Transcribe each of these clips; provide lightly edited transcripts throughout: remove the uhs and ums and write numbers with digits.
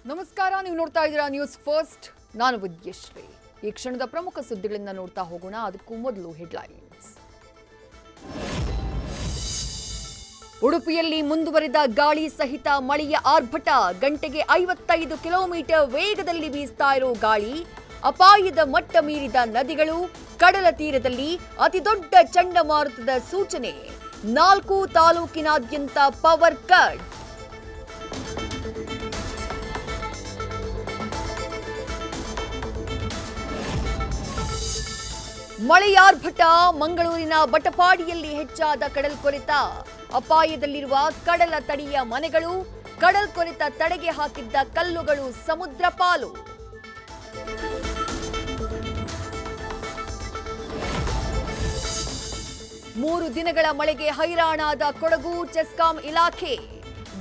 ನಮಸ್ಕಾರ, ನೀವು ನೋಡ್ತಾ ಇದ್ದೀರಾ ನ್ಯೂಸ್ ಫಸ್ಟ್. ನಾನು ವಿದ್ಯಶ್ರೀ. ಈ ಕ್ಷಣದ ಪ್ರಮುಖ ಸುದ್ದಿಗಳಿಂದ ನೋಡ್ತಾ ಹೋಗೋಣ. ಅದಕ್ಕೂ ಮೊದಲು ಹೆಡ್ಲೈನ್ಸ್. ಉಡುಪಿಯಲ್ಲಿ ಮುಂದುವರಿದ ಗಾಳಿ ಸಹಿತ ಮಳೆಯ ಆರ್ಭಟ. ಗಂಟೆಗೆ 55 ಕಿಲೋಮೀಟರ್ ವೇಗದಲ್ಲಿ ಬೀಸ್ತಾ ಇರೋ ಗಾಳಿ. ಅಪಾಯದ ಮಟ್ಟ ಮೀರಿದ ನದಿಗಳು. ಕಡಲ ತೀರದಲ್ಲಿ ಅತಿದೊಡ್ಡ ಚಂಡಮಾರುತದ ಸೂಚನೆ. 4 ತಾಲೂಕಿನಾದ್ಯಂತ ಪವರ್ ಕಟ್. ಮಳೆಯಾರ್ಭಟ. ಮಂಗಳೂರಿನ ಬಟಪಾಡಿಯಲ್ಲಿ ಹೆಚ್ಚಾದ ಕಡಲ್ಕೊರೆತ. ಅಪಾಯದಲ್ಲಿರುವ ಕಡಲ ತಡಿಯ ಮನೆಗಳು. ಕಡಲ್ಕೊರೆತ ತಡೆಗೆ ಹಾಕಿದ್ದ ಕಲ್ಲುಗಳು ಸಮುದ್ರ ಪಾಲು. ಮೂರು ದಿನಗಳ ಮಳೆಗೆ ಹೈರಾಣಾದ ಕೊಡಗು ಚೆಸ್ಕಾಂ ಇಲಾಖೆ.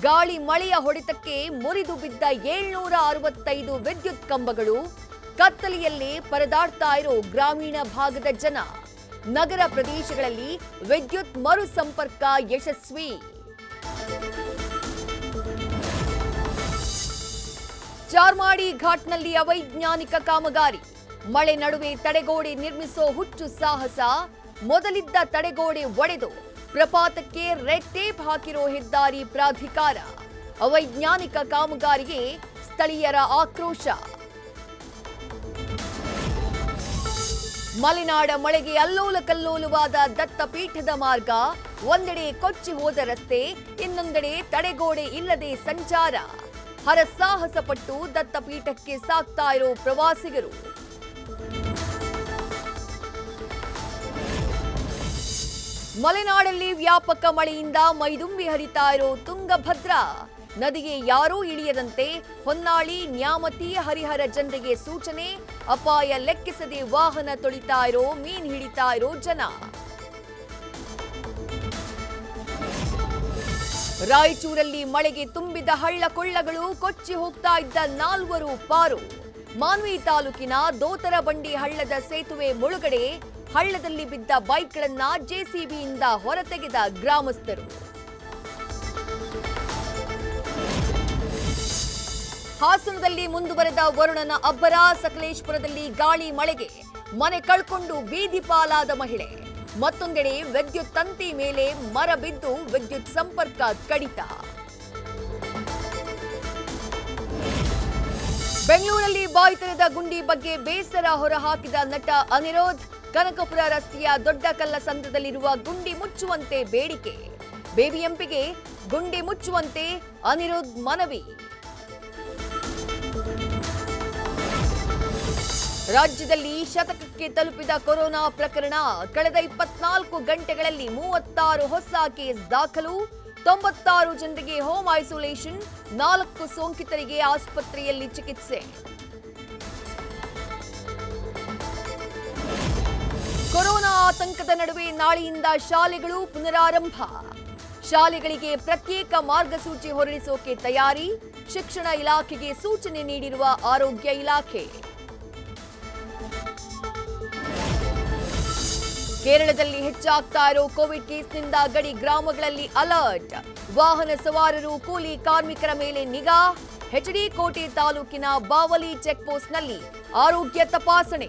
ಗಾಳಿ ಮಳೆಯ ಹೊಡೆತಕ್ಕೆ ಮುರಿದು ಬಿದ್ದ 765 ವಿದ್ಯುತ್ ಕಂಬಗಳು. ಕತ್ತಲೆಯಲ್ಲಿ ಪರದಾಡ್ತಾ ಇರೋ ಗ್ರಾಮೀಣ ಭಾಗದ ಜನ. ನಗರ ಪ್ರದೇಶಗಳಲ್ಲಿ ವಿದ್ಯುತ್ ಮರು ಸಂಪರ್ಕ ಯಶಸ್ವಿ. ಚಾರ್ಮಾಡಿ ಘಾಟ್ನಲ್ಲಿ ಅವೈಜ್ಞಾನಿಕ ಕಾಮಗಾರಿ. ಮಳೆ ನಡುವೆ ತಡೆಗೋಡೆ ನಿರ್ಮಿಸೋ ಹುಚ್ಚು ಸಾಹಸ. ಮೊದಲಿದ್ದ ತಡೆಗೋಡೆ ಒಡೆದು ಪ್ರಪಾತಕ್ಕೆ ರೆಡ್ ಟೇಪ್ ಹಾಕಿರೋ ಹೆದ್ದಾರಿ ಪ್ರಾಧಿಕಾರ. ಅವೈಜ್ಞಾನಿಕ ಕಾಮಗಾರಿಗೆ ಸ್ಥಳೀಯರ ಆಕ್ರೋಶ. ಮಲೆನಾಡ ಮಳೆಗೆ ಅಲ್ಲೋಲ ಕಲ್ಲೋಲವಾದ ದತ್ತಪೀಠದ ಮಾರ್ಗ. ಒಂದೆಡೆ ಕೊಚ್ಚಿ ಹೋದ ರಸ್ತೆ, ಇನ್ನೊಂದೆಡೆ ತಡೆಗೋಡೆ ಇಲ್ಲದೆ ಸಂಚಾರ. ಹರಸಾಹಸ ಪಟ್ಟು ದತ್ತಪೀಠಕ್ಕೆ ಸಾಗ್ತಾ ಇರೋ ಪ್ರವಾಸಿಗರು. ಮಲೆನಾಡಲ್ಲಿ ವ್ಯಾಪಕ ಮಳೆಯಿಂದ ಮೈದುಂಬಿ ಹರಿತಾ ಇರೋ ತುಂಗಭದ್ರಾ ನದಿಗೆ ಯಾರೂ ಇಳಿಯದಂತೆ ಹೊನ್ನಾಳಿ, ನ್ಯಾಮತಿ, ಹರಿಹರ ಜನರಿಗೆ ಸೂಚನೆ. ಅಪಾಯ ಲೆಕ್ಕಿಸದೆ ವಾಹನ ತೊಳಿತಾ ಇರೋ, ಮೀನ್ ಹಿಡಿತಾ ಇರೋ ಜನ. ರಾಯಚೂರಲ್ಲಿ ಮಳೆಗೆ ತುಂಬಿದ ಹಳ್ಳ ಕೊಳ್ಳಗಳು. ಕೊಚ್ಚಿ ಹೋಗ್ತಾ ಇದ್ದ 4 ಪಾರು. ಮಾನ್ವಿ ತಾಲೂಕಿನ ದೋತರಬಂಡಿ ಹಳ್ಳದ ಸೇತುವೆ ಮುಳುಗಡೆ. ಹಳ್ಳದಲ್ಲಿ ಬಿದ್ದ ಬೈಕ್ಗಳನ್ನ ಜೆಸಿಬಿಯಿಂದ ಹೊರತೆಗೆದ ಗ್ರಾಮಸ್ಥರು. ಹಾಸನದಲ್ಲಿ ಮುಂದುವರೆದ ವರುಣನ ಅಬ್ಬರ. ಸಕಲೇಶಪುರದಲ್ಲಿ ಗಾಳಿ ಮಳೆಗೆ ಮನೆ ಕಳ್ಕೊಂಡು ಬೀದಿ ಪಾಲಾದ ಮಹಿಳೆ. ಮತ್ತೊಂದೆಡೆ ವಿದ್ಯುತ್ ತಂತಿ ಮೇಲೆ ಮರ ಬಿದ್ದು ವಿದ್ಯುತ್ ಸಂಪರ್ಕ ಕಡಿತ. ಬೆಂಗಳೂರಲ್ಲಿ ಬಾಯಿ ತೆರೆದ ಗುಂಡಿ ಬಗ್ಗೆ ಬೇಸರ ಹೊರಹಾಕಿದ ನಟ ಅನಿರುದ್ಧ್. ಕನಕಪುರ ರಸ್ತೆಯ ದೊಡ್ಡ ಕಲ್ಲ ಸಂದ್ರದಲ್ಲಿರುವ ಗುಂಡಿ ಮುಚ್ಚುವಂತೆ ಬೇಡಿಕೆ. ಬಿಬಿಎಂಪಿಗೆ ಗುಂಡಿ ಮುಚ್ಚುವಂತೆ ಅನಿರುದ್ಧ್ ಮನವಿ. ರಾಜ್ಯದಲ್ಲಿ ಶತಕಕ್ಕೆ ತಲುಪಿದ ಕೊರೋನಾ ಪ್ರಕರಣ. ಕಳೆದ 24 ಗಂಟೆಗಳಲ್ಲಿ 36 ಹೊಸ ಕೇಸ್ ದಾಖಲು. 96 ಜನರಿಗೆ ಹೋಮ್ ಐಸೋಲೇಷನ್. 4 ಸೋಂಕಿತರಿಗೆ ಆಸ್ಪತ್ರೆಯಲ್ಲಿ ಚಿಕಿತ್ಸೆ. ಕೊರೋನಾ ಆತಂಕದ ನಡುವೆ ನಾಳೆಯಿಂದ ಶಾಲೆಗಳು ಪುನರಾರಂಭ. ಶಾಲೆಗಳಿಗೆ ಪ್ರತ್ಯೇಕ ಮಾರ್ಗಸೂಚಿ ಹೊರಡಿಸೋಕೆ ತಯಾರಿ. ಶಿಕ್ಷಣ ಇಲಾಖೆಗೆ ಸೂಚನೆ ನೀಡಿರುವ ಆರೋಗ್ಯ ಇಲಾಖೆ. ಕೇರಳದಲ್ಲಿ ಹೆಚ್ಚಾಗ್ತಾ ಇರೋ ಕೋವಿಡ್ ಕೇಸ್ನಿಂದ ಗಡಿ ಗ್ರಾಮಗಳಲ್ಲಿ ಅಲರ್ಟ್. ವಾಹನ ಸವಾರರು, ಕೂಲಿ ಕಾರ್ಮಿಕರ ಮೇಲೆ ನಿಗಾ. ಹೆಚ್ಡಿ ಕೋಟೆ ತಾಲೂಕಿನ ಬಾವಲಿ ಚೆಕ್ಪೋಸ್ಟ್ನಲ್ಲಿ ಆರೋಗ್ಯ ತಪಾಸಣೆ.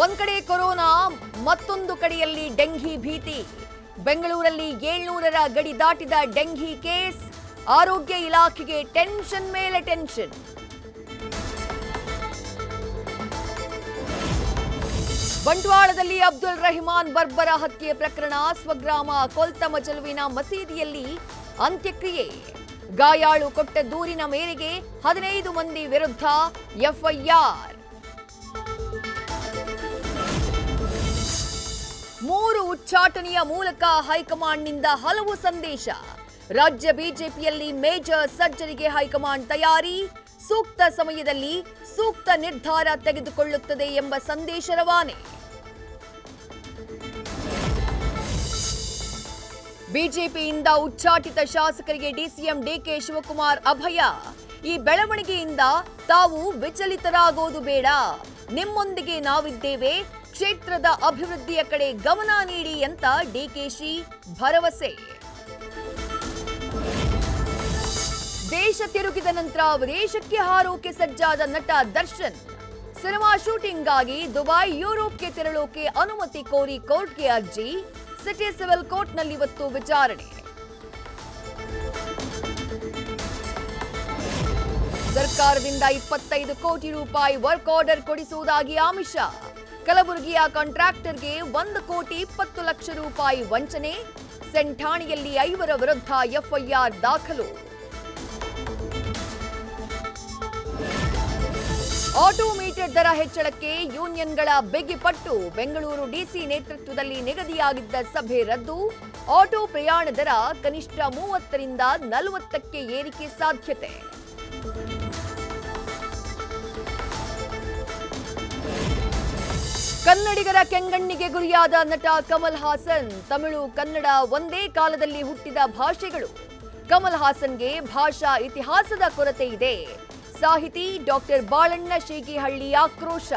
ಒಂದ್ ಕಡೆ ಕೊರೋನಾ, ಮತ್ತೊಂದು ಕಡೆಯಲ್ಲಿ ಡೆಂಘಿ ಭೀತಿ. ಬೆಂಗಳೂರಲ್ಲಿ 700ರ ಗಡಿ ದಾಟಿದ ಡೆಂಘಿ ಕೇಸ್. ಆರೋಗ್ಯ ಇಲಾಖೆಗೆ ಟೆನ್ಷನ್ ಮೇಲೆ ಟೆನ್ಷನ್. ಬಂಟ್ವಾಳದಲ್ಲಿ ಅಬ್ದುಲ್ ರೆಹಮಾನ್ ಬರ್ಬರ ಹತ್ಯೆ ಪ್ರಕರಣ. ಸ್ವಗ್ರಾಮ ಕೊಲ್ತಮಜಲುವಿನ ಮಸೀದಿಯಲ್ಲಿ ಅಂತ್ಯಕ್ರಿಯೆ. ಗಾಯಾಳು ಕೊಟ್ಟ ದೂರಿನ ಮೇರೆಗೆ 15 ಮಂದಿ ವಿರುದ್ಧ ಎಫ್ಐಆರ್. 3 ಉಚ್ಚಾಟನೆಯ ಮೂಲಕ ಹೈಕಮಾಂಡ್ನಿಂದ ಹಲವು ಸಂದೇಶ. ರಾಜ್ಯ ಬಿಜೆಪಿಯಲ್ಲಿ ಮೇಜರ್ ಸರ್ಜರಿಗೆ ಹೈಕಮಾಂಡ್ ತಯಾರಿ. ಸೂಕ್ತ ಸಮಯದಲ್ಲಿ ಸೂಕ್ತ ನಿರ್ಧಾರ ತೆಗೆದುಕೊಳ್ಳುತ್ತದೆ ಎಂಬ ಸಂದೇಶ ರವಾನೆ. ಬಿಜೆಪಿಯಿಂದ ಉಚ್ಚಾಟಿತ ಶಾಸಕರಿಗೆ ಡಿಸಿಎಂ ಡಿಕೆ ಶಿವಕುಮಾರ್ ಅಭಯ. ಈ ಬೆಳವಣಿಗೆಯಿಂದ ತಾವು ವಿಚಲಿತರಾಗೋದು ಬೇಡ. ನಿಮ್ಮೊಂದಿಗೆ ನಾವಿದ್ದೇವೆ. ಕ್ಷೇತ್ರದ ಅಭಿವೃದ್ಧಿಯ ಕಡೆ ಗಮನ ನೀಡಿ ಅಂತ ಡಿಕೆಶಿ ಭರವಸೆ. ದೇಶ ತಿರುಗಿದ ನಂತರ ವಿದೇಶಕ್ಕೆ ಹಾರೋಕೆ ಸಜ್ಜಾದ ನಟ ದರ್ಶನ್. ಸಿನಿಮಾ ಶೂಟಿಂಗ್ಗಾಗಿ ದುಬೈ, ಯುರೋಪ್ಗೆ ತೆರಳೋಕೆ ಅನುಮತಿ ಕೋರಿ ಕೋರ್ಟ್ಗೆ ಅರ್ಜಿ. ಸಿಟಿ ಸಿವಿಲ್ ಕೋರ್ಟ್ನಲ್ಲಿ ಇವತ್ತು ವಿಚಾರಣೆ. ಸರ್ಕಾರದಿಂದ 25 ಕೋಟಿ ರೂಪಾಯಿ ವರ್ಕ್ ಆರ್ಡರ್ ಕೊಡಿಸುವುದಾಗಿ ಆಮಿಷ. ಕಲಬುರಗಿಯ ಕಾಂಟ್ರಾಕ್ಟರ್ಗೆ 1 ಕೋಟಿ 20 ಲಕ್ಷ ರೂಪಾಯಿ ವಂಚನೆ. ಸೆಂಟ್ ಠಾಣೆಯಲ್ಲಿ 5 ವಿರುದ್ಧ ಎಫ್ಐಆರ್ ದಾಖಲು. ಆಟೋ ಮೀಟರ್ ದರ ಹೆಚ್ಚಳಕ್ಕೆ ಯೂನಿಯನ್ಗಳ ಬಿಗಿಪಟ್ಟು. ಬೆಂಗಳೂರು ಡಿಸಿ ನೇತೃತ್ವದಲ್ಲಿ ನಿಗದಿಯಾಗಿದ್ದ ಸಭೆ ರದ್ದು. ಆಟೋ ಪ್ರಯಾಣ ದರ ಕನಿಷ್ಠ 30ರಿಂದ 40ಕ್ಕೆ ಏರಿಕೆ ಸಾಧ್ಯತೆ. ಕನ್ನಡಿಗರ ಕೆಂಗಣ್ಣಿಗೆ ಗುರಿಯಾದ ನಟ ಕಮಲ್ ಹಾಸನ್. ತಮಿಳು, ಕನ್ನಡ ಒಂದೇ ಕಾಲದಲ್ಲಿ ಹುಟ್ಟಿದ ಭಾಷೆಗಳು. ಕಮಲ್ ಹಾಸನ್ಗೆ ಭಾಷಾ ಇತಿಹಾಸದ ಕೊರತೆ ಇದೆ. ಸಾಹಿತಿ ಡಾಕ್ಟರ್ ಬಾಳಣ್ಣ ಶೇಗಿಹಳ್ಳಿ ಆಕ್ರೋಶ.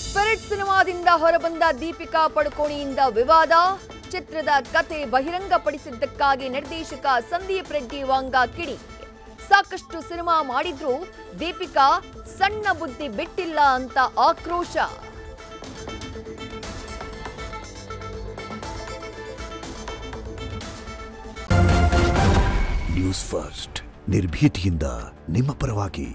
ಸ್ಪಿರಿಟ್ ಸಿನಿಮಾದಿಂದ ಹೊರಬಂದ ದೀಪಿಕಾ ಪಡುಕೋಣೆಯಿಂದ ವಿವಾದ. ಚಿತ್ರದ ಕತೆ ಬಹಿರಂಗಪಡಿಸಿದ್ದಕ್ಕಾಗಿ ನಿರ್ದೇಶಕ ಸಂದೀಪ್ ರೆಡ್ಡಿ ವಾಂಗ ಕಿಡಿ. ಸಾಕಷ್ಟು ಸಿನಿಮಾ ಮಾಡಿದ್ರೂ ದೀಪಿಕಾ ಸಣ್ಣ ಬುದ್ಧಿ ಬಿಟ್ಟಿಲ್ಲ ಅಂತ ಆಕ್ರೋಶ. ನ್ಯೂಸ್ ಫಸ್ಟ್ ನಿರ್ಭೀತಿಯಿಂದ ನಿಮ್ಮ ಪರವಾಗಿ.